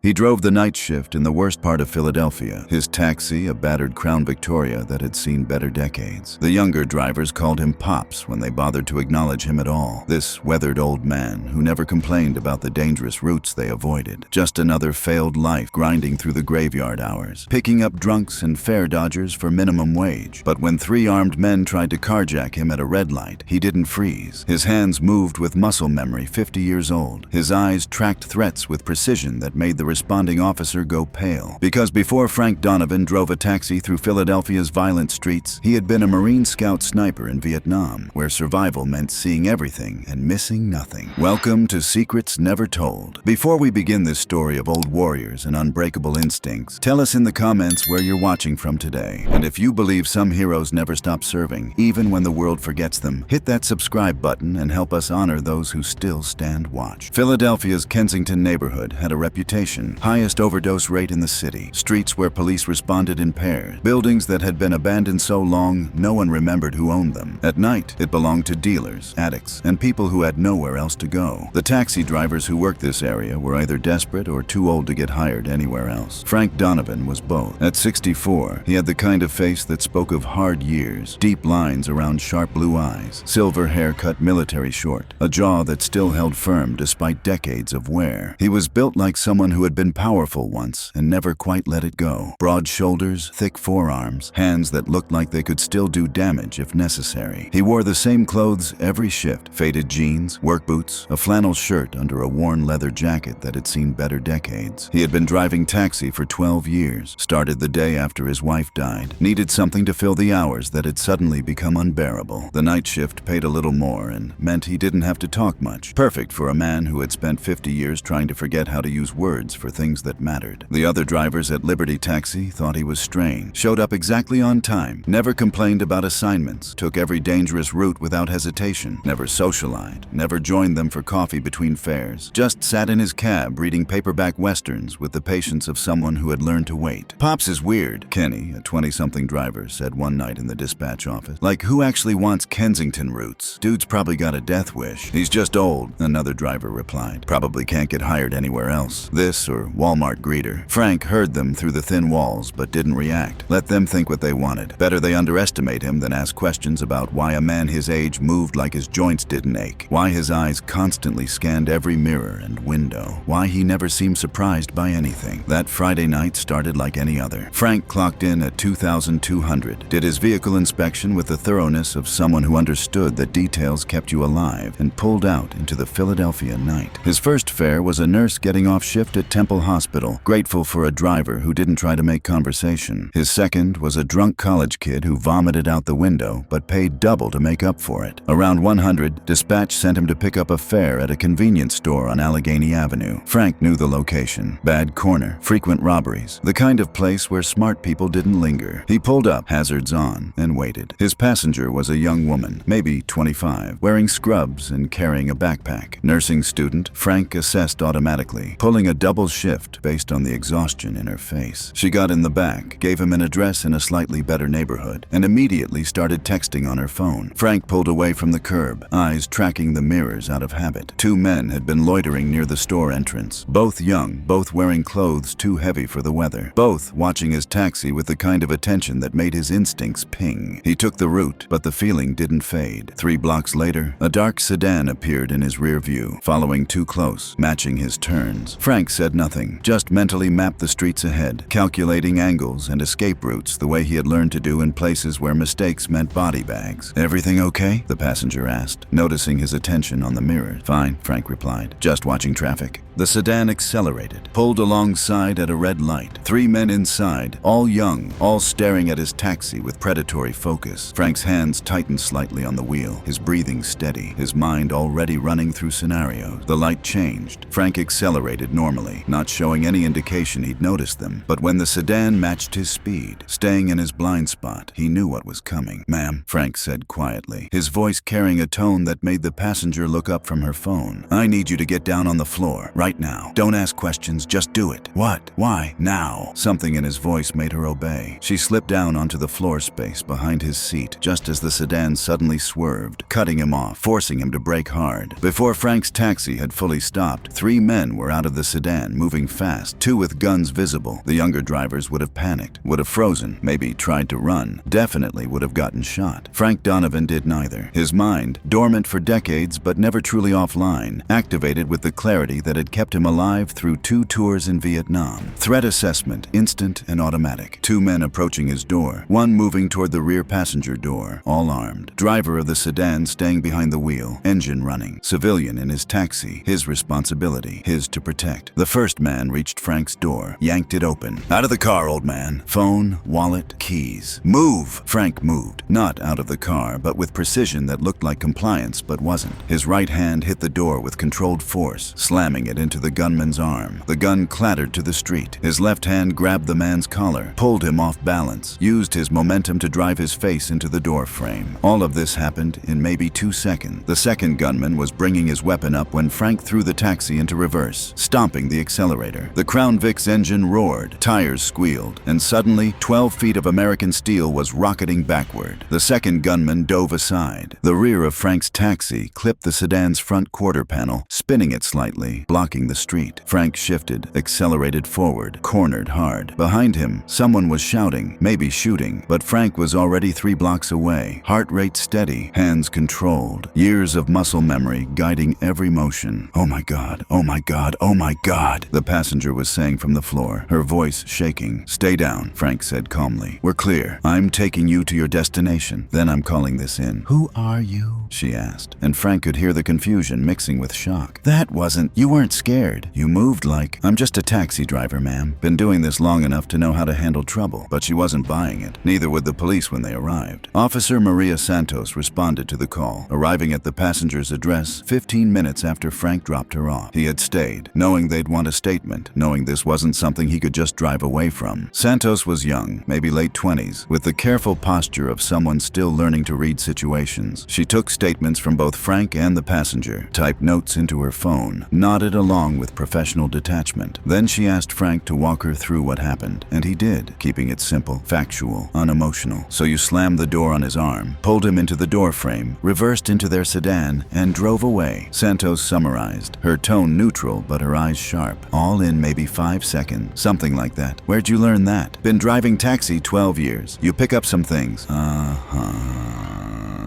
He drove the night shift in the worst part of Philadelphia, his taxi a battered Crown Victoria that had seen better decades. The younger drivers called him Pops when they bothered to acknowledge him at all. This weathered old man who never complained about the dangerous routes they avoided. Just another failed life grinding through the graveyard hours, picking up drunks and fare dodgers for minimum wage. But when three armed men tried to carjack him at a red light, he didn't freeze. His hands moved with muscle memory 50 years old. His eyes tracked threats with precision that made the responding officer go pale. Because before Frank Donovan drove a taxi through Philadelphia's violent streets, he had been a Marine Scout sniper in Vietnam, where survival meant seeing everything and missing nothing. Welcome to Secrets Never Told. Before we begin this story of old warriors and unbreakable instincts, tell us in the comments where you're watching from today. And if you believe some heroes never stop serving, even when the world forgets them, hit that subscribe button and help us honor those who still stand watch. Philadelphia's Kensington neighborhood had a reputation. Highest overdose rate in the city. Streets where police responded in pairs. Buildings that had been abandoned so long, no one remembered who owned them. At night, it belonged to dealers, addicts, and people who had nowhere else to go. The taxi drivers who worked this area were either desperate or too old to get hired anywhere else. Frank Donovan was both. At 64, he had the kind of face that spoke of hard years, deep lines around sharp blue eyes, silver hair cut military short, a jaw that still held firm despite decades of wear. He was built like someone who had been powerful once and never quite let it go. Broad shoulders, thick forearms, hands that looked like they could still do damage if necessary. He wore the same clothes every shift, faded jeans, work boots, a flannel shirt under a worn leather jacket that had seen better decades. He had been driving taxi for 12 years, started the day after his wife died, needed something to fill the hours that had suddenly become unbearable. The night shift paid a little more and meant he didn't have to talk much. Perfect for a man who had spent 50 years trying to forget how to use words for things that mattered. The other drivers at Liberty Taxi thought he was strange, showed up exactly on time, never complained about assignments, took every dangerous route without hesitation, never socialized, never joined them for coffee between fares, just sat in his cab reading paperback westerns with the patience of someone who had learned to wait. Pops is weird, Kenny, a 20-something driver, said one night in the dispatch office. Like, who actually wants Kensington routes? Dude's probably got a death wish. He's just old, another driver replied. Probably can't get hired anywhere else. This or Walmart greeter. Frank heard them through the thin walls but didn't react. Let them think what they wanted. Better they underestimate him than ask questions about why a man his age moved like his joints didn't ache, why his eyes constantly scanned every mirror and window, why he never seemed surprised by anything. That Friday night started like any other. Frank clocked in at 2,200, did his vehicle inspection with the thoroughness of someone who understood that details kept you alive, and pulled out into the Philadelphia night. His first fare was a nurse getting off shift at Temple Hospital, grateful for a driver who didn't try to make conversation. His second was a drunk college kid who vomited out the window but paid double to make up for it. Around 100, dispatch sent him to pick up a fare at a convenience store on Allegheny Avenue. Frank knew the location. Bad corner, frequent robberies, the kind of place where smart people didn't linger. He pulled up, hazards on, and waited. His passenger was a young woman, maybe 25, wearing scrubs and carrying a backpack. Nursing student, Frank assessed automatically, pulling a double shift based on the exhaustion in her face. She got in the back, gave him an address in a slightly better neighborhood, and immediately started texting on her phone. Frank pulled away from the curb, eyes tracking the mirrors out of habit. Two men had been loitering near the store entrance, both young, both wearing clothes too heavy for the weather, both watching his taxi with the kind of attention that made his instincts ping. He took the route, but the feeling didn't fade. 3 blocks later, a dark sedan appeared in his rear view, following too close, matching his turns. Frank said nothing, just mentally mapped the streets ahead, calculating angles and escape routes the way he had learned to do in places where mistakes meant body bags. "Everything okay?" the passenger asked, noticing his attention on the mirror. "Fine," Frank replied, "just watching traffic." The sedan accelerated, pulled alongside at a red light. 3 men inside, all young, all staring at his taxi with predatory focus. Frank's hands tightened slightly on the wheel, his breathing steady, his mind already running through scenarios. The light changed. Frank accelerated normally, not showing any indication he'd noticed them. But when the sedan matched his speed, staying in his blind spot, he knew what was coming. "Ma'am," Frank said quietly, his voice carrying a tone that made the passenger look up from her phone. "I need you to get down on the floor, Right now. Don't ask questions, just do it. What? Why? Now. Something in his voice made her obey. She slipped down onto the floor space behind his seat just as the sedan suddenly swerved, cutting him off, forcing him to brake hard. Before Frank's taxi had fully stopped, 3 men were out of the sedan, moving fast, 2 with guns visible. The younger drivers would have panicked, would have frozen, maybe tried to run, definitely would have gotten shot. Frank Donovan did neither. His mind, dormant for decades but never truly offline, activated with the clarity that had kept him alive through 2 tours in Vietnam. Threat assessment, instant and automatic. 2 men approaching his door, one moving toward the rear passenger door, all armed. Driver of the sedan staying behind the wheel, engine running. Civilian in his taxi, his responsibility, his to protect. The first man reached Frank's door, yanked it open. Out of the car, old man. Phone, wallet, keys. Move! Frank moved, not out of the car, but with precision that looked like compliance but wasn't. His right hand hit the door with controlled force, slamming it into the gunman's arm. The gun clattered to the street. His left hand grabbed the man's collar, pulled him off balance, used his momentum to drive his face into the door frame. All of this happened in maybe 2 seconds. The second gunman was bringing his weapon up when Frank threw the taxi into reverse, stomping the accelerator. The Crown Vic's engine roared, tires squealed, and suddenly 12 feet of American steel was rocketing backward. The second gunman dove aside. The rear of Frank's taxi clipped the sedan's front quarter panel, spinning it slightly, blocking the street. Frank shifted, accelerated forward, cornered hard. Behind him, someone was shouting, maybe shooting, but Frank was already 3 blocks away, heart rate steady, hands controlled, years of muscle memory guiding every motion. Oh my God, oh my God, oh my God, the passenger was saying from the floor, her voice shaking. Stay down, Frank said calmly. We're clear. I'm taking you to your destination. Then I'm calling this in. Who are you? She asked, and Frank could hear the confusion mixing with shock. That wasn't, you weren't scared. You moved like, I'm just a taxi driver, ma'am. Been doing this long enough to know how to handle trouble. But she wasn't buying it. Neither would the police when they arrived. Officer Maria Santos responded to the call, arriving at the passenger's address 15 minutes after Frank dropped her off. He had stayed, knowing they'd want a statement, knowing this wasn't something he could just drive away from. Santos was young, maybe late 20s, with the careful posture of someone still learning to read situations. She took statements from both Frank and the passenger, typed notes into her phone, nodded along with professional detachment. Then she asked Frank to walk her through what happened, and he did, keeping it simple, factual, unemotional. So you slammed the door on his arm, pulled him into the door frame, reversed into their sedan, and drove away. Santos summarized, her tone neutral but her eyes sharp. All in maybe 5 seconds, something like that. Where'd you learn that? Been driving taxi 12 years. You pick up some things.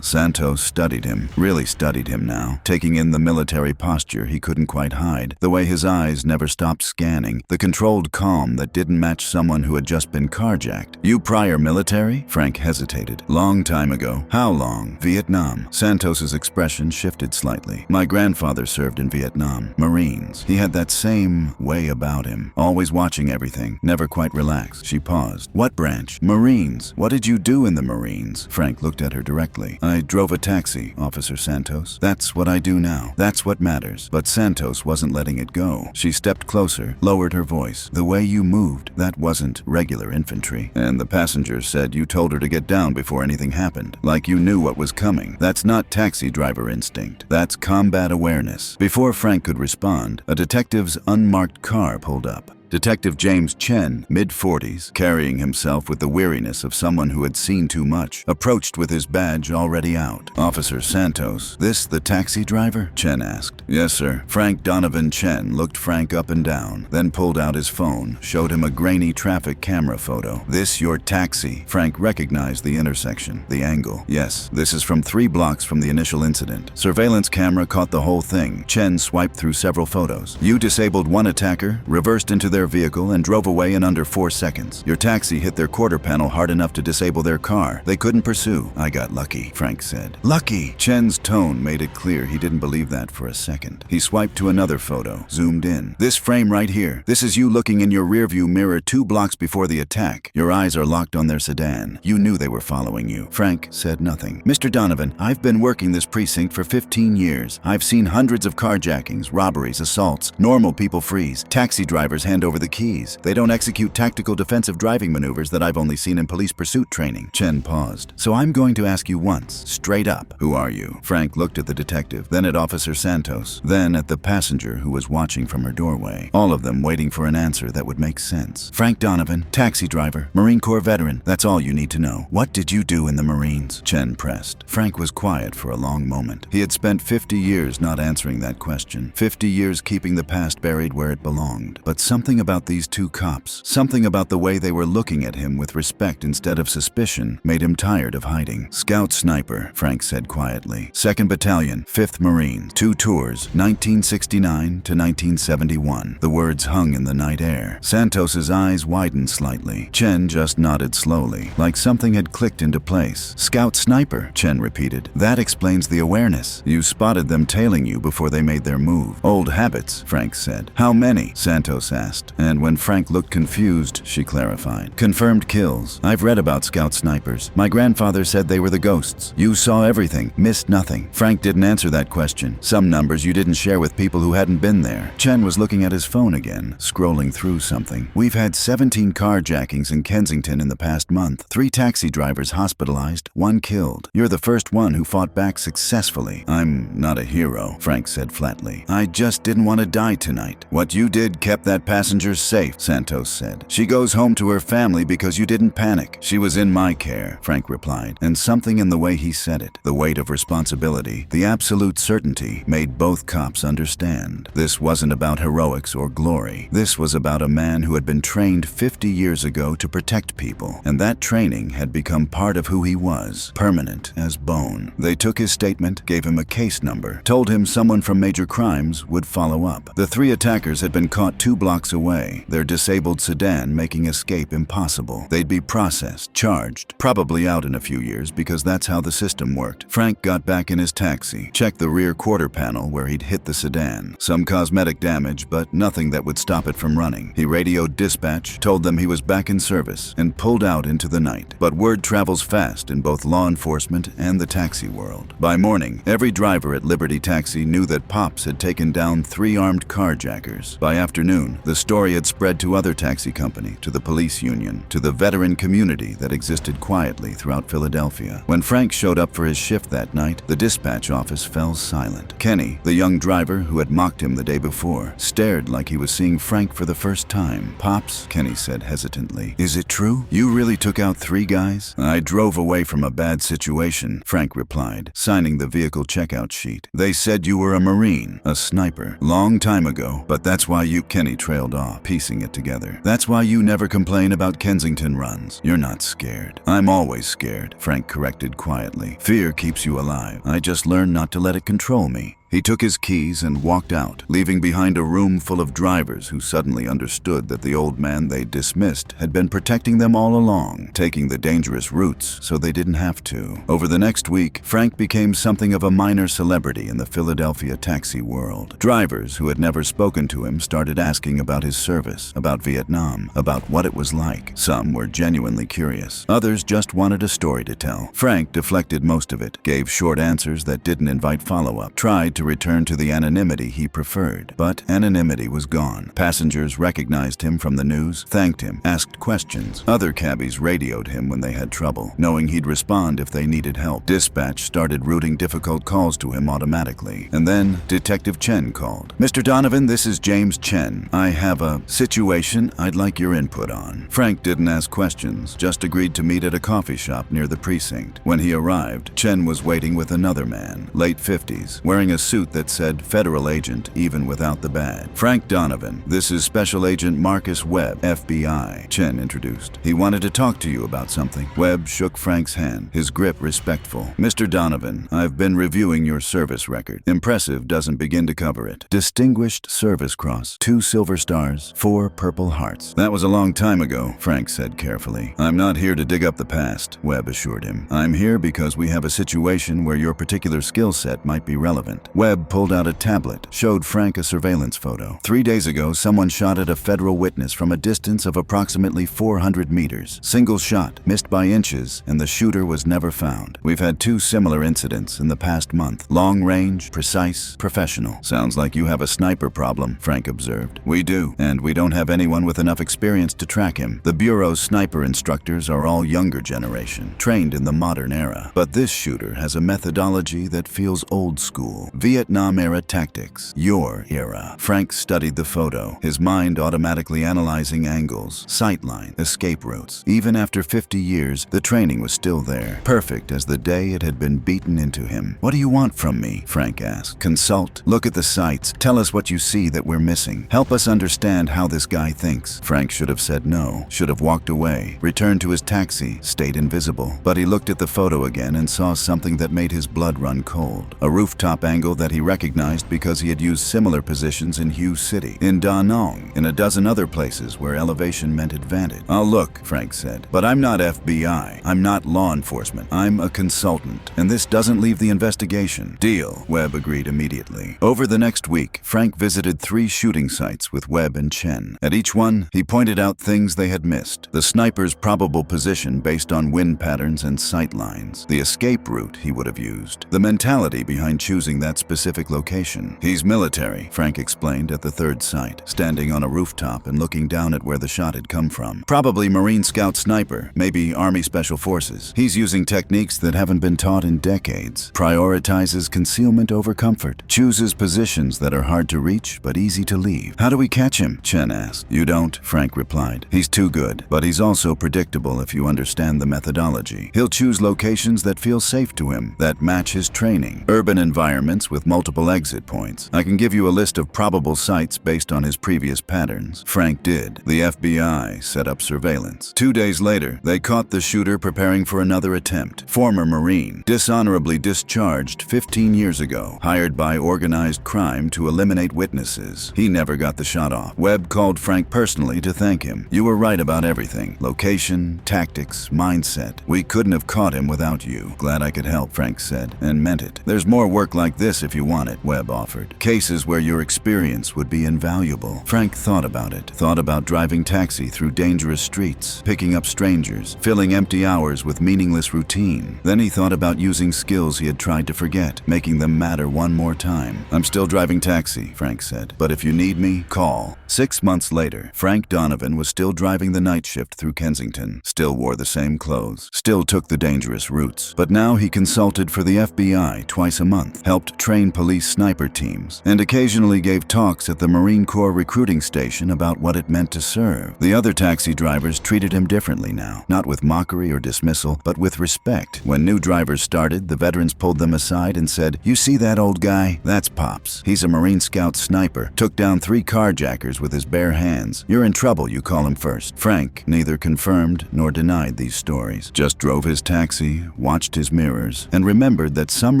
Santos studied him, really studied him now, taking in the military posture he couldn't quite hide, the way his eyes never stopped scanning, the controlled calm that didn't match someone who had just been carjacked. You prior military? Frank hesitated. Long time ago. How long? Vietnam. Santos's expression shifted slightly. My grandfather served in Vietnam. Marines. He had that same way about him, always watching everything, never quite relaxed. She paused. What branch? Marines. What did you do in the Marines? Frank looked at her directly. I drove a taxi, Officer Santos. That's what I do now. That's what matters. But Santos wasn't letting it go. She stepped closer, lowered her voice. The way you moved, that wasn't regular infantry. And the passenger said you told her to get down before anything happened. Like you knew what was coming. That's not taxi driver instinct. That's combat awareness. Before Frank could respond, a detective's unmarked car pulled up. Detective James Chen, mid-40s, carrying himself with the weariness of someone who had seen too much, approached with his badge already out. Officer Santos, this the taxi driver? Chen asked. Yes, sir. Frank Donovan. Chen looked Frank up and down, then pulled out his phone, showed him a grainy traffic camera photo. This your taxi? Frank recognized the intersection, the angle. Yes, this is from 3 blocks from the initial incident. Surveillance camera caught the whole thing. Chen swiped through several photos. You disabled one attacker, reversed into their vehicle and drove away in under 4 seconds. Your taxi hit their quarter panel hard enough to disable their car. They couldn't pursue. I got lucky, Frank said. Lucky? Chen's tone made it clear he didn't believe that for a second. He swiped to another photo, zoomed in. This frame right here. This is you looking in your rearview mirror 2 blocks before the attack. Your eyes are locked on their sedan. You knew they were following you. Frank said nothing. Mr. Donovan, I've been working this precinct for 15 years. I've seen hundreds of carjackings, robberies, assaults. Normal people freeze. Taxi drivers hand over over the keys. They don't execute tactical defensive driving maneuvers that I've only seen in police pursuit training. Chen paused. So I'm going to ask you once, straight up. Who are you? Frank looked at the detective, then at Officer Santos, then at the passenger who was watching from her doorway. All of them waiting for an answer that would make sense. Frank Donovan, taxi driver, Marine Corps veteran. That's all you need to know. What did you do in the Marines? Chen pressed. Frank was quiet for a long moment. He had spent 50 years not answering that question. 50 years keeping the past buried where it belonged. But something about these two cops, something about the way they were looking at him with respect instead of suspicion, made him tired of hiding. Scout sniper, Frank said quietly. 2nd Battalion, 5th Marines. 2 tours, 1969 to 1971. The words hung in the night air. Santos's eyes widened slightly. Chen just nodded slowly, like something had clicked into place. Scout sniper, Chen repeated. That explains the awareness. You spotted them tailing you before they made their move. Old habits, Frank said. How many? Santos asked. And when Frank looked confused, she clarified. Confirmed kills. I've read about scout snipers. My grandfather said they were the ghosts. You saw everything, missed nothing. Frank didn't answer that question. Some numbers you didn't share with people who hadn't been there. Chen was looking at his phone again, scrolling through something. We've had 17 carjackings in Kensington in the past month. 3 taxi drivers hospitalized, 1 killed. You're the first one who fought back successfully. I'm not a hero, Frank said flatly. I just didn't want to die tonight. What you did kept that passenger safe, Santos said. She goes home to her family because you didn't panic. She was in my care, Frank replied. And something in the way he said it, the weight of responsibility, the absolute certainty, made both cops understand. This wasn't about heroics or glory. This was about a man who had been trained 50 years ago to protect people, and that training had become part of who he was, permanent as bone. They took his statement, gave him a case number, told him someone from Major Crimes would follow up. The 3 attackers had been caught 2 blocks away, their disabled sedan making escape impossible. They'd be processed, charged, probably out in a few years because that's how the system worked. Frank got back in his taxi, checked the rear quarter panel where he'd hit the sedan. Some cosmetic damage, but nothing that would stop it from running. He radioed dispatch, told them he was back in service, and pulled out into the night. But word travels fast in both law enforcement and the taxi world. By morning, every driver at Liberty Taxi knew that Pops had taken down 3 armed carjackers. By afternoon, the story had spread to other taxi companies, to the police union, to the veteran community that existed quietly throughout Philadelphia. When Frank showed up for his shift that night, the dispatch office fell silent. Kenny, the young driver who had mocked him the day before, stared like he was seeing Frank for the first time. Pops, Kenny said hesitantly, is it true? You really took out 3 guys? I drove away from a bad situation, Frank replied, signing the vehicle checkout sheet. They said you were a Marine, a sniper, long time ago, but that's why you... Kenny trailed off, piecing it together. That's why you never complain about Kensington runs. You're not scared. I'm always scared, Frank corrected quietly. Fear keeps you alive. I just learned not to let it control me. He took his keys and walked out, leaving behind a room full of drivers who suddenly understood that the old man they dismissed had been protecting them all along, taking the dangerous routes so they didn't have to. Over the next week, Frank became something of a minor celebrity in the Philadelphia taxi world. Drivers who had never spoken to him started asking about his service, about Vietnam, about what it was like. Some were genuinely curious. Others just wanted a story to tell. Frank deflected most of it, gave short answers that didn't invite follow-up, tried to return to the anonymity he preferred. But anonymity was gone. Passengers recognized him from the news, thanked him, asked questions. Other cabbies radioed him when they had trouble, knowing he'd respond if they needed help. Dispatch started routing difficult calls to him automatically. And then Detective Chen called. Mr. Donovan, this is James Chen. I have a situation I'd like your input on. Frank didn't ask questions, just agreed to meet at a coffee shop near the precinct. When he arrived, Chen was waiting with another man, late 50s, wearing a suit that said federal agent even without the badge. Frank Donovan, this is Special Agent Marcus Webb, FBI, Chen introduced. He wanted to talk to you about something. Webb shook Frank's hand, his grip respectful. Mr. Donovan, I've been reviewing your service record. Impressive doesn't begin to cover it. Distinguished Service Cross, 2 silver stars, 4 purple hearts. That was a long time ago, Frank said carefully. I'm not here to dig up the past, Webb assured him. I'm here because we have a situation where your particular skill set might be relevant. Webb pulled out a tablet, showed Frank a surveillance photo. 3 days ago, someone shot at a federal witness from a distance of approximately 400 meters. Single shot, missed by inches, and the shooter was never found. We've had 2 similar incidents in the past month. Long range, precise, professional. Sounds like you have a sniper problem, Frank observed. We do, and we don't have anyone with enough experience to track him. The Bureau's sniper instructors are all younger generation, trained in the modern era. But this shooter has a methodology that feels old school. Vietnam-era tactics. Your era. Frank studied the photo, his mind automatically analyzing angles, sightline, escape routes. Even after 50 years, the training was still there, perfect as the day it had been beaten into him. What do you want from me? Frank asked. Consult. Look at the sights. Tell us what you see that we're missing. Help us understand how this guy thinks. Frank should have said no, should have walked away, returned to his taxi, stayed invisible. But he looked at the photo again and saw something that made his blood run cold. A rooftop angle that he recognized because he had used similar positions in Hue City, in Da Nang, in a dozen other places where elevation meant advantage. I'll look, Frank said, but I'm not FBI. I'm not law enforcement. I'm a consultant, and this doesn't leave the investigation. Deal, Webb agreed immediately. Over the next week, Frank visited 3 shooting sites with Webb and Chen. At each one, he pointed out things they had missed. The sniper's probable position based on wind patterns and sight lines. The escape route he would have used. The mentality behind choosing that specific location. He's military, Frank explained at the 3rd site, standing on a rooftop and looking down at where the shot had come from. Probably Marine Scout sniper, maybe Army Special Forces. He's using techniques that haven't been taught in decades. Prioritizes concealment over comfort. Chooses positions that are hard to reach but easy to leave. How do we catch him? Chen asked. You don't, Frank replied. He's too good, but he's also predictable if you understand the methodology. He'll choose locations that feel safe to him, that match his training. Urban environments with multiple exit points. I can give you a list of probable sites based on his previous patterns. Frank did. The FBI set up surveillance. 2 days later, they caught the shooter preparing for another attempt. Former Marine, dishonorably discharged 15 years ago, hired by organized crime to eliminate witnesses. He never got the shot off. Webb called Frank personally to thank him. You were right about everything. Location, tactics, mindset. We couldn't have caught him without you. Glad I could help, Frank said, and meant it. There's more work like this if you want it, Webb offered. Cases where your experience would be invaluable. Frank thought about it. Thought about driving taxi through dangerous streets, picking up strangers, filling empty hours with meaningless routine. Then he thought about using skills he had tried to forget, making them matter one more time. I'm still driving taxi, Frank said, but if you need me, call. 6 months later, Frank Donovan was still driving the night shift through Kensington, still wore the same clothes, still took the dangerous routes. But now he consulted for the FBI twice a month, helped train police sniper teams, and occasionally gave talks at the Marine Corps recruiting station about what it meant to serve. The other taxi drivers treated him differently now, not with mockery or dismissal, but with respect. When new drivers started, the veterans pulled them aside and said, "You see that old guy? That's Pops. He's a Marine Scout sniper. Took down 3 carjackers with his bare hands. You're in trouble, you call him first." Frank neither confirmed nor denied these stories, just drove his taxi, watched his mirrors, and remembered that some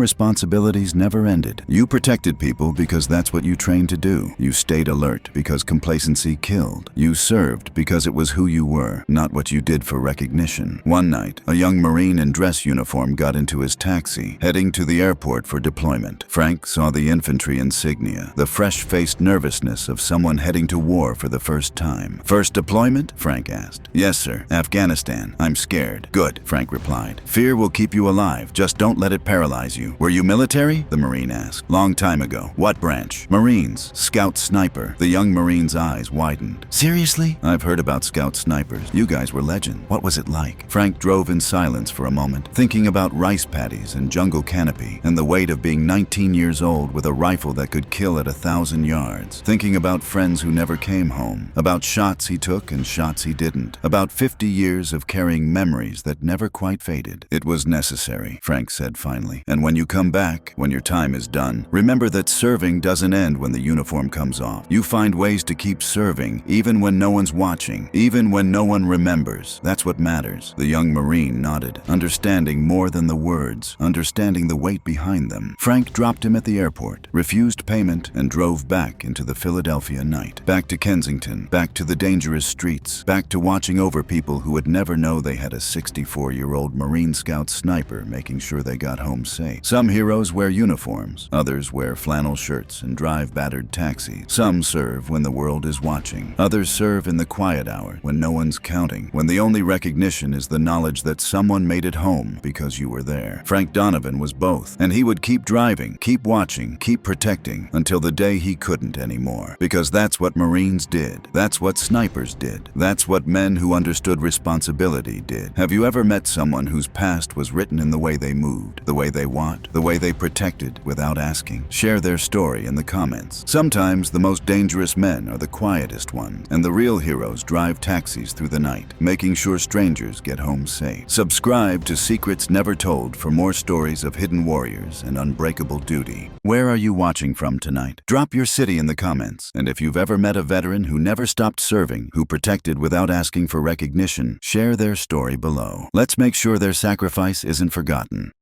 responsibilities never ended. You protected people because that's what you trained to do. You stayed alert because complacency killed. You served because it was who you were, not what you did for recognition. One night, a young Marine in dress uniform got into his taxi, heading to the airport for deployment. Frank saw the infantry insignia, the fresh-faced nervousness of someone heading to war for the first time. "First deployment?" Frank asked. "Yes, sir. Afghanistan. I'm scared." "Good," Frank replied. "Fear will keep you alive. Just don't let it paralyze you." "Were you military?" the Marine asked. "Long time ago." "What branch?" "Marines. Scout sniper." The young Marine's eyes widened. "Seriously?" "I've heard about Scout snipers. You guys were legend. What was it like?" Frank drove in silence for a moment, thinking about rice paddies and jungle canopy, and the weight of being 19 years old with a rifle that could kill at 1,000 yards. Thinking about friends who never came home, about shots he took and shots he didn't, about 50 years of carrying memories that never quite faded. "It was necessary," Frank said finally. "And when you come back, when your time is done, remember that serving doesn't end when the uniform comes off. You find ways to keep serving, even when no one's watching, even when no one remembers. That's what matters." The young Marine nodded, understanding more than the words, understanding the weight behind them. Frank dropped him at the airport, refused payment, and drove back into the Philadelphia night. Back to Kensington, back to the dangerous streets, back to watching over people who would never know they had a 64-year-old Marine Scout sniper making sure they got home safe. Some heroes wear uniforms. uniforms. Others wear flannel shirts and drive battered taxis. Some serve when the world is watching. Others serve in the quiet hour when no one's counting, when the only recognition is the knowledge that someone made it home because you were there. Frank Donovan was both, and he would keep driving, keep watching, keep protecting until the day he couldn't anymore. Because that's what Marines did. That's what snipers did. That's what men who understood responsibility did. Have you ever met someone whose past was written in the way they moved, the way they walked, the way they protected without asking? Share their story in the comments. Sometimes the most dangerous men are the quietest ones, and the real heroes drive taxis through the night, making sure strangers get home safe. Subscribe to Secrets Never Told for more stories of hidden warriors and unbreakable duty. Where are you watching from tonight? Drop your city in the comments. And if you've ever met a veteran who never stopped serving, who protected without asking for recognition, share their story below. Let's make sure their sacrifice isn't forgotten.